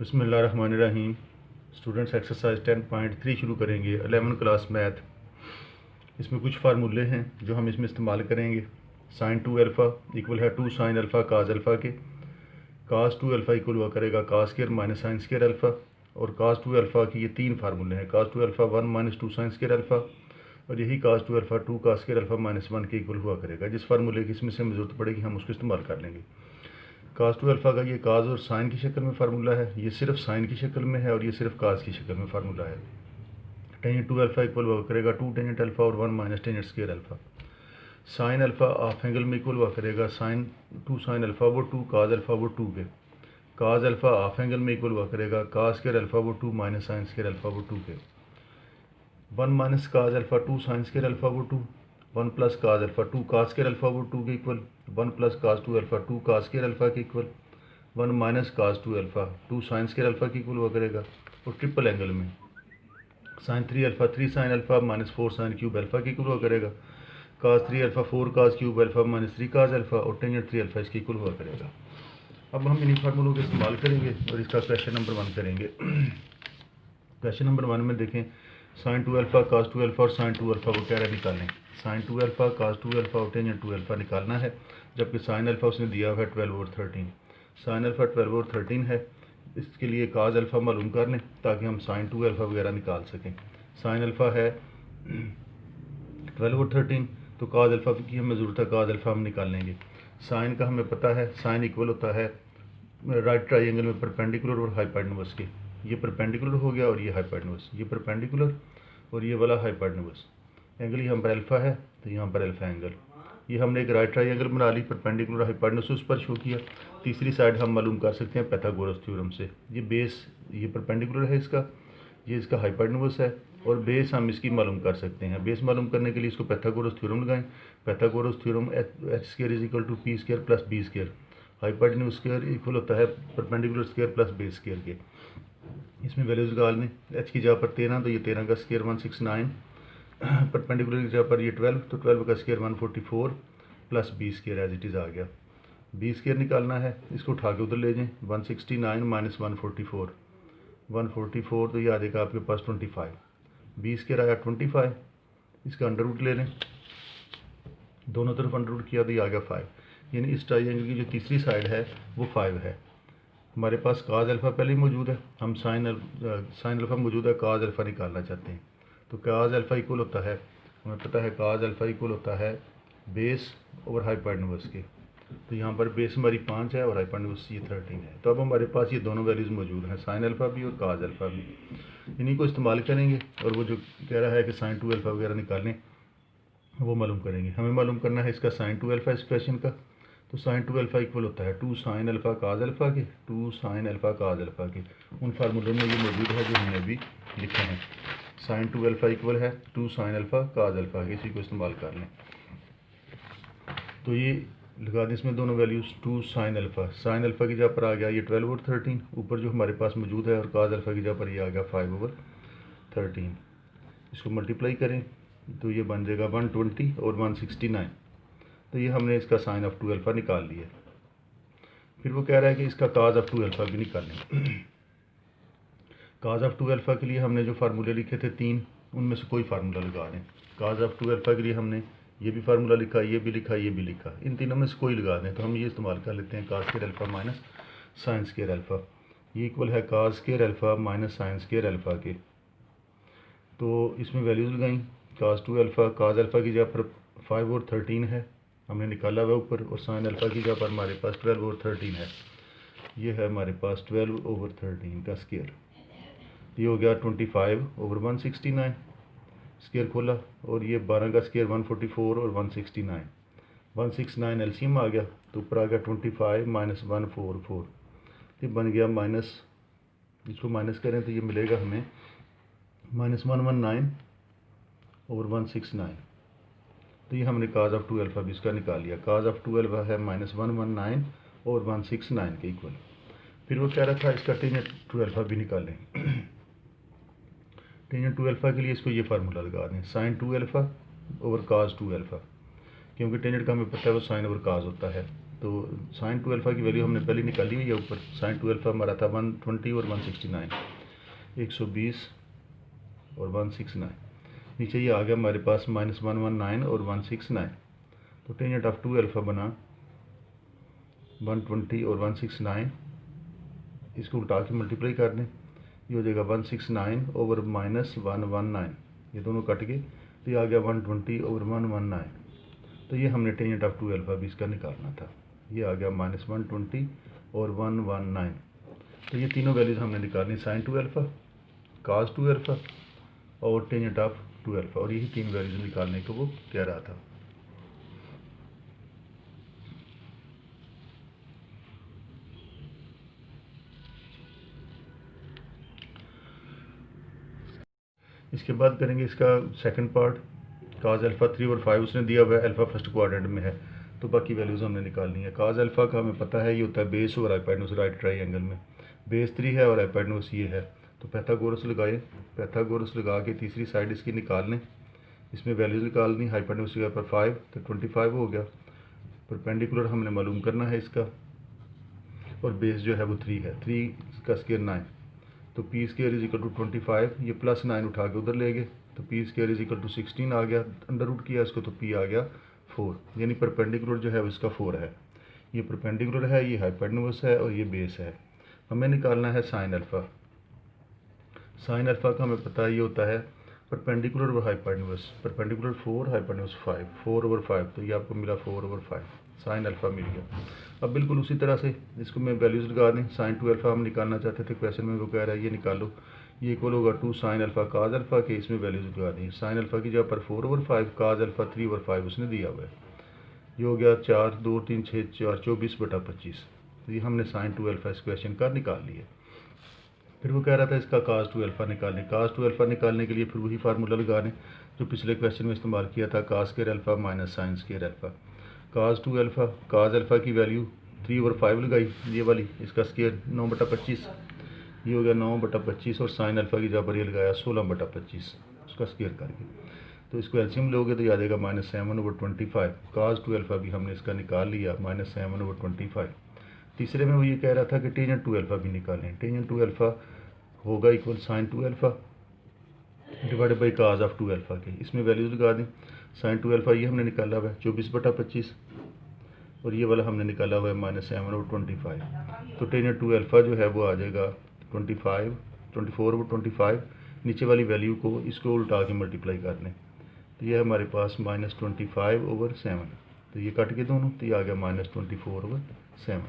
बिस्मिल्लाहिर्रहमानिर्रहीम। Students exercise 10.3 शुरू करेंगे 11 क्लास मैथ। इसमें कुछ फार्मूले हैं जो हम इसमें इस्तेमाल करेंगे। साइन 2 अल्फ़ा इक्वल है 2 साइन अल्फ़ा काज अल्फ़ा के। काज 2 अल्फ़ा इक्वल हुआ करेगा cos square minus sine square alpha. और काज 2 अल्फ़ा की ये तीन फार्मूले हैं। Cos 2 alpha 1 minus 2 sine square alpha और यही cos 2 alpha 2 cos square alpha minus 1 के इक्वल हुआ करेगा। जिस फार्मूले की इसमें से हमें ज़रूरत पड़ेगी हम उसको इस्तेमाल कर लेंगे। काज 2 अल्फ़ा का ये काज और साइन की शक्ल में फार्मूला है, ये सिर्फ साइन की शक्ल में है और ये सिर्फ काज की शक्ल में फार्मूला है। टेंजेंट 2 अल्फ़ा इक्वल हुआ करेगा 2 टेंजेंट अल्फ़ा और 1 minus tangent square alpha. Sine alpha half angle में इक्वल हुआ करेगा साइन 2 साइन अल्फ़ा वो 2 काज अल्फ़ा वो 2 के। काज अल्फ़ा हाफ एंगल में इक्वल हुआ करेगा काज स्क्वायर अल्फ़ा वो 2 माइनस साइन स्क्वायर अल्फ़ा वो 2 के। 1 minus cos alpha 2 sine square alpha वो 2, 1 plus cos alpha 2 cos square alpha वो 2 के equal, 1 plus cos 2 alpha 2 cos square alpha के equal, 1 minus cos 2 alpha 2 sine square alpha के equal हुआ करेगा। और ट्रिपल एंगल में sine 3 alpha 3 sine alpha minus 4 sine cube alpha के equal हुआ करेगा। Cos 3 alpha 4 cos cube alpha minus 3 cos alpha और टेंजेंट 3 अल्फ़ा इसके इक्वल हुआ करेगा। अब हम इन्हीं फार्मूलों का इस्तेमाल करेंगे और इसका क्वेश्चन नंबर 1 करेंगे। क्वेश्चन नंबर 1 में देखें, साइन 2 अल्फ़ा काज 2 अल्फ़ा और साइन 2 अल्फ़ा को कह रहा है निकालें। साइन 2 अल्फ़ा काज 2 अल्फ़ा और टेंजेंट 2 अल्फ़ा निकालना है, जबकि साइन अल्फ़ा उसने दिया हुआ है 12 और 13। साइन अल्फ़ा 12 और 13 है, इसके लिए काज अल्फ़ा मालूम कर लें ताकि हम साइन 2 अल्फ़ा वगैरह निकाल सकें। साइन अल्फ़ा है 12 और 13, तो काज अल्फ़ा की हमें ज़रूरत है, काज अल्फ़ा हम निकाल लेंगे। साइन का हमें पता है, साइन इक्वल होता है राइट ट्राइंगल में परपेंडिकुलर और हाइपोटेन्यूज के। ये परपेंडिकुलर हो गया और ये हाइपोटेन्यूज, ये परपेंडिकुलर और ये वाला हाइपोटेन्यूज। एंगल यहाँ पर अल्फ़ा है तो यहाँ पर अल्फ़ा एंगल। ये हमने एक राइट ट्राइंगल बना ली, परपेंडिकुलर हाइपोटेन्यूज उस पर शो किया। तीसरी साइड हम मालूम कर सकते हैं पाइथागोरस थ्योरम से। ये बेस ये परपेंडिकुलर है इसका, ये इसका हाइपोटेन्यूज है और बेस हम इसकी मालूम कर सकते हैं। बेस मालूम करने के लिए इसको पाइथागोरस थ्योरम लगाएं। Pythagoras theorem H square is equal to P square plus B square. Hypotenuse square equal होता है perpendicular square plus base square के। इसमें वैल्यूज निकाल लें। एच की जगह पर 13 तो ये 13 का स्क्वायर 169, परपेंडिकुलर की जगह पर ये 12 तो 12 का square 144 plus B square as it is आ गया। बी स्क्वायर निकालना है, इसको उठा के उधर ले जाएं। 169 माइनस 144 144 तो ये आ जाएगा आपके पास 25। बी स्क्वायर आया 25, इसका अंडर रूट ले लें, दोनों तरफ अंडर रूट किया तो ये आ गया 5। यानी इस ट्राइंगल की जो तीसरी साइड है वो 5 है। हमारे पास काज अल्फ़ा पहले ही मौजूद है, हम साइन अल्फ़ा मौजूद है, काज अल्फ़ा निकालना चाहते हैं। तो काज अल्फ़ा इक्वल होता है, हमें पता है काज अल्फ़ा इक्वल होता है बेस ओवर हाइपोटेन्यूज के। तो यहाँ पर बेस हमारी 5 है और हाइपोटेन्यूज ये 13 है। तो अब हमारे पास ये दोनों वैल्यूज़ मौजूद हैं, साइन अल्फ़ा भी और काज अल्फ़ा भी। इन्हीं को इस्तेमाल करेंगे और वो जो कह रहा है कि साइन 2 अल्फ़ा वगैरह निकालें वो मालूम करेंगे। हमें मालूम करना है इसका साइन 2 अल्फ़ा इस क्वेश्चन का। तो साइन 2 अल्फ़ा इक्वल होता है 2 साइन अल्फ़ा काज अल्फ़ा के, 2 साइन अल्फ़ा काज अल्फ़ा के। उन फार्मूलों में ये मौजूद है जो हमने अभी लिखे हैं। साइन 2 अल्फ़ा इक्वल है 2 साइन अल्फ़ा काज अल्फ़ा के, इसी को इस्तेमाल कर लें। तो ये लगा दें इसमें दोनों वैल्यूज़। 2 साइन अल्फ़ा की जगह पर आ गया ये 12 और 13 ऊपर जो हमारे पास मौजूद है, और काज अल्फ़ा की जगह पर ये आ गया 5 ओवर 13। इसको मल्टीप्लाई करें तो ये बन जाएगा 120 और 169। तो ये हमने इसका साइन ऑफ 2 अल्फ़ा निकाल लिया। फिर वो कह रहा है कि इसका काज ऑफ 2 अल्फ़ा भी निकालें। काज ऑफ 2 अल्फ़ा के लिए हमने जो फार्मूले लिखे थे 3, उनमें से कोई फार्मूला लगा दें। काज ऑफ 2 अल्फ़ा के लिए हमने ये भी फार्मूला लिखा, ये भी लिखा, ये भी लिखा, इन तीनों में से कोई लगा दें। तो हम ये इस्तेमाल कर लेते हैं cos square alpha minus sine square alpha. ये इक्वल है cos square alpha minus sine square alpha के। तो इसमें वैल्यूज़ लगाई, काज 2 अल्फ़ा काज अल्फ़ा की जगह पर 5 और 13 है, हमने निकाला हुआ ऊपर, और साइन अल्फ़ा की जगह पर हमारे पास 12 और 13 है। ये है हमारे पास 12 ओवर 13 का स्क्वायर। ये हो गया 25 ओवर 169, स्क्वायर खोला, और ये 12 का स्क्वायर 144 और 169, 169 एलसीएम आ गया तो ऊपर आ गया 25 माइनस 144। ये बन गया माइनस, इसको माइनस करें तो ये मिलेगा हमें माइनस 119 ओवर 169। तो ये हमने काज ऑफ 2 अल्फ़ा भी इसका निकाल लिया। काज ऑफ 2 अल्फ़ा है माइनस 119 और 169 के इक्वल। फिर वो कह रहा था इसका टेंजेंट 2 अल्फ़ा भी निकालें। टेंजेंट 2 अल्फ़ा के लिए इसको ये फार्मूला लगा दें, साइन 2 अल्फ़ा ओवर काज 2 अल्फ़ा, क्योंकि टेंजेंट का हमें पता है वो साइन ओवर काज होता है। तो साइन 2 अल्फ़ा की वैल्यू हमने पहले निकाली हुई है ऊपर। साइन 2 अल्फ़ा हमारा था 120 और 169, 120 और 169। नीचे ये आ गया हमारे पास -119 और 169। तो टेंजेंट ऑफ 2 अल्फ़ा बना 120 और 169, इसको उल्टा के मल्टीप्लाई कर दें, ये हो जाएगा 169 ओवर -119, ये दोनों कट गए, तो ये आ गया 120 ओवर 119। तो ये हमने टेंजेंट ऑफ 2 अल्फ़ा भी इसका निकालना था, ये आ गया -120 और 119। तो ये तीनों वैल्यूज़ हमने निकालनी, साइन 2 अल्फ़ा, काज 2 अल्फ़ा और टेंजेंट ऑफ 2 अल्फ़ा, और यही तीन वैल्यूज़ निकालने को वो कह रहा था। इसके बाद करेंगे इसका सेकंड पार्ट। काज अल्फ़ा 3 और 5 उसने दिया हुआ है, अल्फ़ा फर्स्ट क्वाड्रेंट में है, तो बाकी वैल्यूज़ हमने निकालनी है। काज अल्फ़ा का हमें पता है ये होता है बेस और हाइपोटेन्यूज राइट ट्राइंगल में, बेस 3 है और हाइपोटेन्यूज ये है। तो पैथागोरस लगाए, पैथागोरस लगा के तीसरी साइड इसकी निकाल लें, इसमें वैल्यूज़ निकालनी, हाइपोटेन्यूज की पर 5 तो 25 हो गया। परपेंडिकुलर हमने मालूम करना है इसका, और बेस जो है वो 3 है, 3 का स्क्वायर 9, तो P square is equal to 25, ये प्लस 9 उठा के उधर ले गए, तो P square is equal to 16 आ गया, अंडर रूट किया इसको तो पी आ गया 4, यानी परपेंडिकुलर जो है इसका 4 है। ये परपेंडिकुलर है, ये हाइपोटेन्यूज है और ये बेस है। हमें निकालना है साइन अल्फ़ा। साइन अल्फ़ा का हमें पता ये होता है परपेंडिकुलर और हाइपोटेन्यूज, परपेंडिकुलर 4, हाइपोटेन्यूज 5, 4 ओवर 5, तो ये आपको मिला 4 ओवर 5, साइन अल्फ़ा मिल गया। अब बिल्कुल उसी तरह से इसको मैं वैल्यूज़ लगा दें, साइन 2 अल्फ़ा हम निकालना चाहते थे, क्वेश्चन में वो कह रहा है ये निकालो, ये इक्वल होगा 2 साइन अल्फ़ा काज अल्फ़ा के, इसमें वैल्यूज़ लगा दी। साइन अल्फ़ा की जगह पर 4 ओवर 5, काज अल्फ़ा 3 ओवर 5 उसने दिया हुआ है, ये हो गया 4 2 3 6 4 24/25। तो ये हमने साइन 2 अल्फ़ा इस क्वेश्चन का निकाल लिया। फिर वो कह रहा था इसका काज 2 अल्फ़ा निकालने, काज 2 अल्फ़ा निकालने के लिए फिर वही फार्मूला लगा दें जो पिछले क्वेश्चन में इस्तेमाल किया था, cos square alpha minus sine square alpha. Cos 2 alpha, cos alpha की वैल्यू 3 ओवर 5 लगाई, ये वाली, इसका स्क्वायर 9/25, ये हो गया 9/25, और साइन अल्फ़ा की जगह पर ये लगाया 16/25 उसका स्क्वायर करके, तो इसको एलसीएम लोगे तो याद आएगा -7/25। काज 2 अल्फ़ा भी हमने इसका निकाल लिया, -7/25। तीसरे में वो ये कह रहा था कि टेंजेंट 2 अल्फ़ा भी निकालें, टेंजेंट 2 अल्फ़ा होगा equal sine 2 alpha divided by cos of 2 alpha के, इसमें वैल्यूज लगा दें। साइन 2 अल्फ़ा ये हमने निकाला हुआ है 24/25, और ये वाला हमने निकाला हुआ है -7/25। तो टेंजेंट 2 अल्फ़ा जो है वो आ जाएगा 24/25, नीचे वाली वैल्यू को इसको उल्टा के मल्टीप्लाई कर लें, तो ये हमारे पास -25/7, तो ये कट के दोनों, तो ये आ गया -24/7।